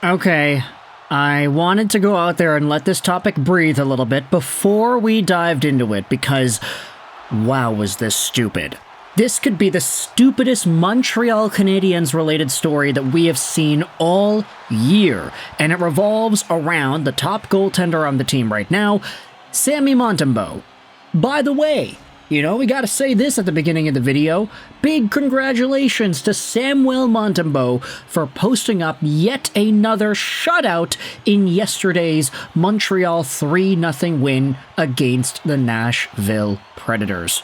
Okay, I wanted to go out there and let this topic breathe a little bit before we dived into it because, wow, was this stupid. This could be the stupidest Montreal Canadiens related story that we have seen all year, and it revolves around the top goaltender on the team right now, Samuel Montembeault. By the way, we gotta say this at the beginning of the video. Big congratulations to Samuel Montembeault for posting up yet another shutout in yesterday's Montreal 3-0 win against the Nashville Predators.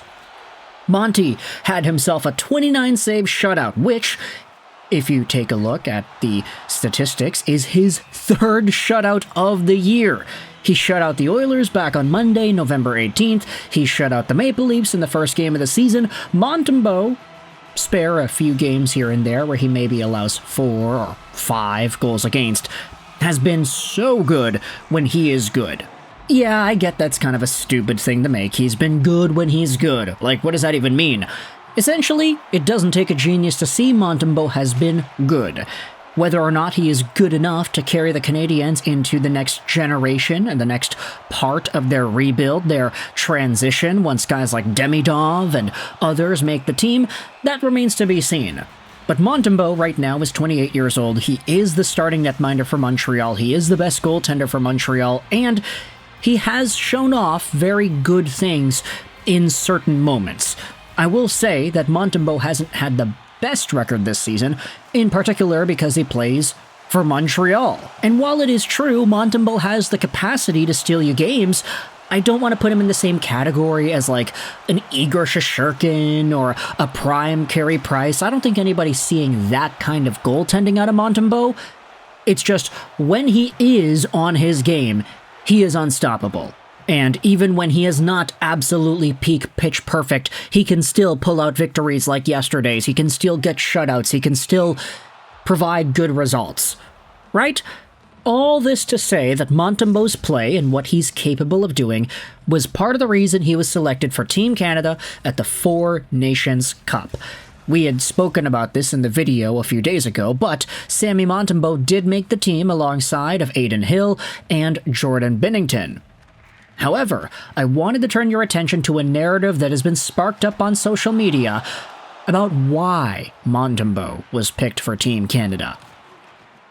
Monty had himself a 29-save shutout, which, if you take a look at the statistics, is his third shutout of the year. He shut out the Oilers back on Monday, November 18th. He shut out the Maple Leafs in the first game of the season. Montembeault, spare a few games here and there where he maybe allows 4 or 5 goals against, has been so good when he is good. Yeah, I get that's kind of a stupid thing to make. He's been good when he's good. Like, what does that even mean? Essentially, it doesn't take a genius to see Montembeault has been good. Whether or not he is good enough to carry the Canadiens into the next generation and the next part of their rebuild, their transition, once guys like Demidov and others make the team, that remains to be seen. But Montembeault right now is 28 years old. He is the starting netminder for Montreal. He is the best goaltender for Montreal, and he has shown off very good things in certain moments. I will say that Montembeault hasn't had the best record this season, in particular because he plays for Montreal. And while it is true Montembeault has the capacity to steal you games, I don't want to put him in the same category as like an Igor Shesterkin or a prime Carey Price. I don't think anybody's seeing that kind of goaltending out of Montembeault. It's just when he is on his game, he is unstoppable. And even when he is not absolutely peak pitch perfect, he can still pull out victories like yesterday's. He can still get shutouts. He can still provide good results. Right? All this to say that Montembeault's play and what he's capable of doing was part of the reason he was selected for Team Canada at the Four Nations Cup. We had spoken about this in the video a few days ago, but Sammy Montembeault did make the team alongside of Adin Hill and Jordan Binnington. However, I wanted to turn your attention to a narrative that has been sparked up on social media about why Montembeault was picked for Team Canada.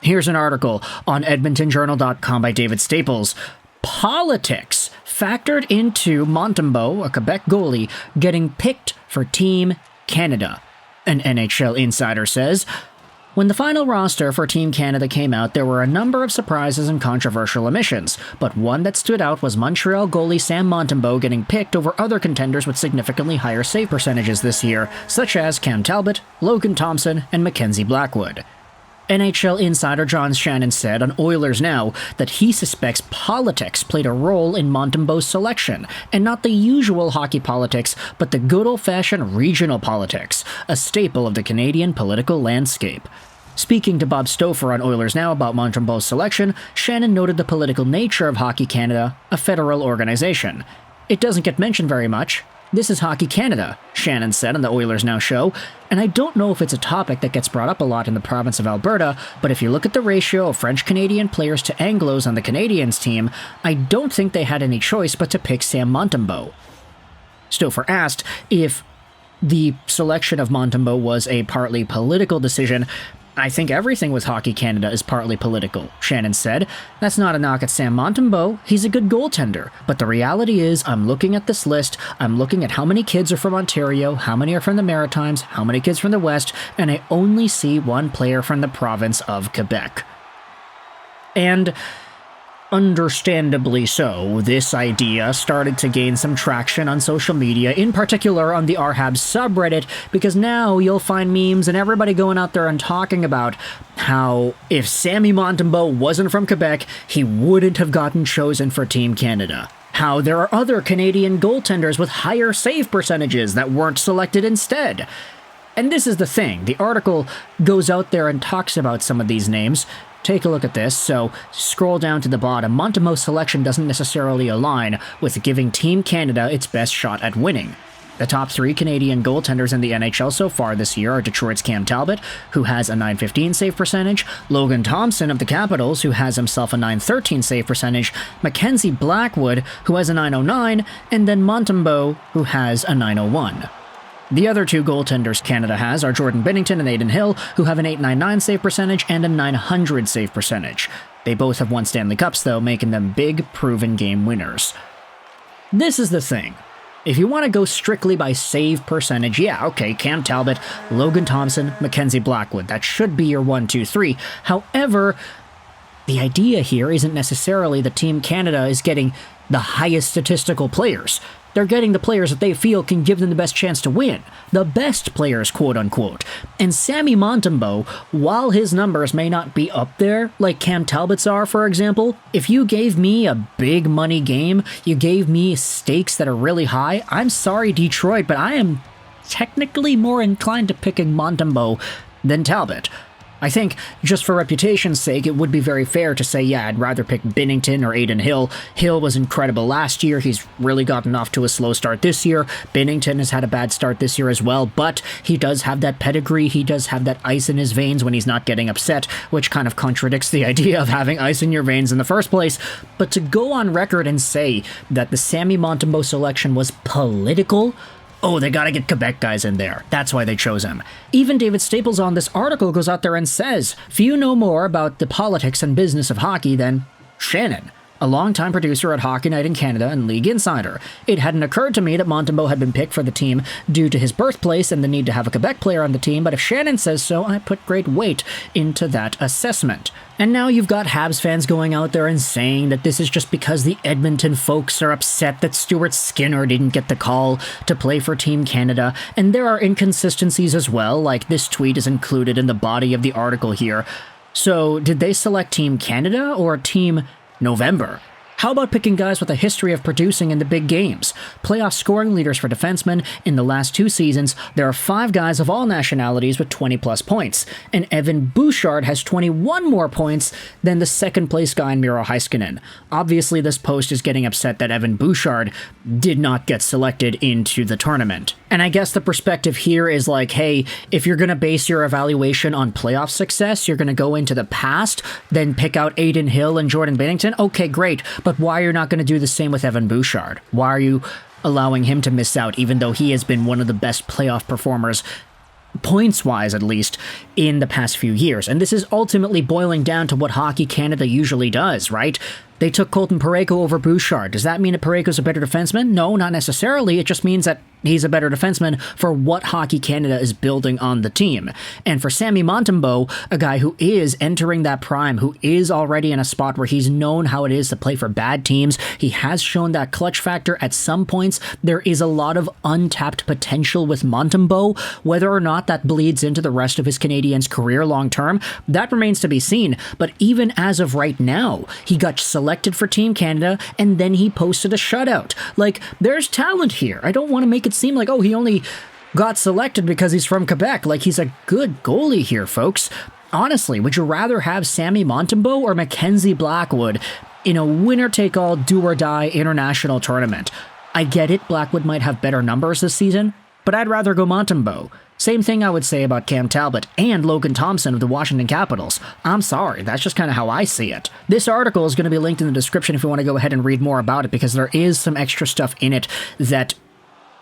Here's an article on EdmontonJournal.com by David Staples. Politics factored into Montembeault, a Quebec goalie, getting picked for Team Canada. An NHL insider says, when the final roster for Team Canada came out, there were a number of surprises and controversial omissions, but one that stood out was Montreal goalie Sam Montembeault getting picked over other contenders with significantly higher save percentages this year, such as Cam Talbot, Logan Thompson, and Mackenzie Blackwood. NHL insider John Shannon said on Oilers Now that he suspects politics played a role in Montembeault's selection, and not the usual hockey politics, but the good old-fashioned regional politics, a staple of the Canadian political landscape. Speaking to Bob Stouffer on Oilers Now about Montembeault's selection, Shannon noted the political nature of Hockey Canada, a federal organization. It doesn't get mentioned very much. This is Hockey Canada, Shannon said on the Oilers Now show, and I don't know if it's a topic that gets brought up a lot in the province of Alberta, but if you look at the ratio of French-Canadian players to Anglos on the Canadiens team, I don't think they had any choice but to pick Sam Montembeault. Stouffer asked if the selection of Montembeault was a partly political decision. I think everything with Hockey Canada is partly political, Shannon said. That's not a knock at Sam Montembeault, he's a good goaltender. But the reality is, I'm looking at this list, I'm looking at how many kids are from Ontario, how many are from the Maritimes, how many kids from the West, and I only see one player from the province of Quebec. And understandably so, this idea started to gain some traction on social media, in particular on the RHAB subreddit, because now you'll find memes and everybody going out there and talking about how if Sammy Montembeault wasn't from Quebec, he wouldn't have gotten chosen for Team Canada. How there are other Canadian goaltenders with higher save percentages that weren't selected instead. And this is the thing, the article goes out there and talks about some of these names. Take a look at this, so scroll down to the bottom. Montembeault's selection doesn't necessarily align with giving Team Canada its best shot at winning. The top 3 Canadian goaltenders in the NHL so far this year are Detroit's Cam Talbot, who has a .915 save percentage, Logan Thompson of the Capitals, who has himself a .913 save percentage, Mackenzie Blackwood, who has a .909, and then Montembeault, who has a .901. The other 2 goaltenders Canada has are Jordan Binnington and Adin Hill, who have an .899 save percentage and a .900 save percentage. They both have won Stanley Cups, though, making them big, proven game winners. This is the thing. If you want to go strictly by save percentage, yeah, okay, Cam Talbot, Logan Thompson, Mackenzie Blackwood, that should be your 1, 2, 3. However, the idea here isn't necessarily that Team Canada is getting the highest statistical players. They're getting the players that they feel can give them the best chance to win. The best players, quote-unquote. And Sammy Montembeault, while his numbers may not be up there, like Cam Talbot's are, for example, if you gave me a big money game, you gave me stakes that are really high, I'm sorry, Detroit, but I am technically more inclined to picking Montembeault than Talbot. I think, just for reputation's sake, it would be very fair to say, yeah, I'd rather pick Binnington or Adin Hill. Hill was incredible last year. He's really gotten off to a slow start this year. Binnington has had a bad start this year as well, but he does have that pedigree. He does have that ice in his veins when he's not getting upset, which kind of contradicts the idea of having ice in your veins in the first place. But to go on record and say that the Sammy Montembeault selection was political, oh, they gotta get Quebec guys in there. That's why they chose him. Even David Staples on this article goes out there and says, few know more about the politics and business of hockey than Shannon, a longtime producer at Hockey Night in Canada and League Insider. It hadn't occurred to me that Montembeault had been picked for the team due to his birthplace and the need to have a Quebec player on the team, but if Shannon says so, I put great weight into that assessment. And now you've got Habs fans going out there and saying that this is just because the Edmonton folks are upset that Stuart Skinner didn't get the call to play for Team Canada, and there are inconsistencies as well, like this tweet is included in the body of the article here. So, did they select Team Canada or Team November? How about picking guys with a history of producing in the big games? Playoff scoring leaders for defensemen in the last 2 seasons, there are 5 guys of all nationalities with 20-plus points, and Evan Bouchard has 21 more points than the second-place guy in Miro Heiskanen. Obviously, this post is getting upset that Evan Bouchard did not get selected into the tournament. And I guess the perspective here is like, hey, if you're going to base your evaluation on playoff success, you're going to go into the past, then pick out Adin Hill and Jordan Binnington? Okay, great, but why are you not going to do the same with Evan Bouchard? Why are you allowing him to miss out, even though he has been one of the best playoff performers, points-wise at least, in the past few years? And this is ultimately boiling down to what Hockey Canada usually does, right? They took Colton Parayko over Bouchard. Does that mean that Parayko's a better defenseman? No, not necessarily. It just means that he's a better defenseman for what Hockey Canada is building on the team. And for Sammy Montembeault, a guy who is entering that prime, who is already in a spot where he's known how it is to play for bad teams, he has shown that clutch factor at some points. There is a lot of untapped potential with Montembeault. Whether or not that bleeds into the rest of his Canadiens career long term, that remains to be seen. But even as of right now, he got selected for Team Canada, and then he posted a shutout. Like, there's talent here. I don't want to make it seem like, oh, he only got selected because he's from Quebec. Like, he's a good goalie here, folks. Honestly, would you rather have Sammy Montembeault or Mackenzie Blackwood in a winner-take-all, do-or-die international tournament? I get it, Blackwood might have better numbers this season, but I'd rather go Montembeault. Same thing I would say about Cam Talbot and Logan Thompson of the Washington Capitals. I'm sorry, that's just kind of how I see it. This article is going to be linked in the description if you want to go ahead and read more about it, because there is some extra stuff in it that,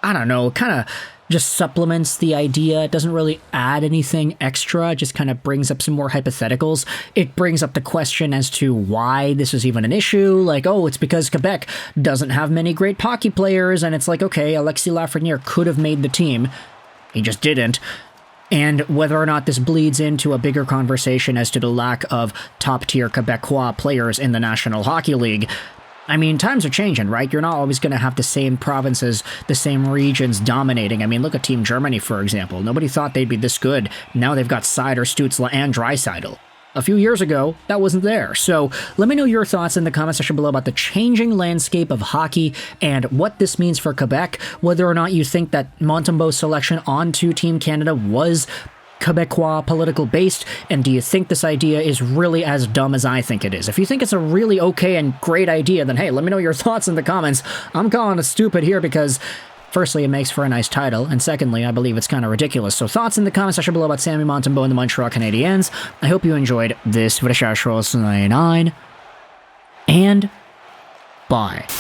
I don't know, kind of just supplements the idea. It doesn't really add anything extra. It just kind of brings up some more hypotheticals. It brings up the question as to why this is even an issue. Like, oh, it's because Quebec doesn't have many great hockey players, and it's like, okay, Alexis Lafreniere could have made the team. He just didn't. And whether or not this bleeds into a bigger conversation as to the lack of top-tier Quebecois players in the National Hockey League. I mean, times are changing, right? You're not always going to have the same provinces, the same regions dominating. I mean, look at Team Germany, for example. Nobody thought they'd be this good. Now they've got Seider, Stützle, and Draisaitl. A few years ago, that wasn't there. So let me know your thoughts in the comment section below about the changing landscape of hockey and what this means for Quebec, whether or not you think that Montembeault's selection onto Team Canada was Quebecois political based, and do you think this idea is really as dumb as I think it is? If you think it's a really okay and great idea, then hey, let me know your thoughts in the comments. I'm calling it stupid here because Firstly, it makes for a nice title, and secondly, I believe it's kind of ridiculous. So thoughts in the comment section below about Samuel Montembeault and the Montreal Canadiens. I hope you enjoyed this video, and bye.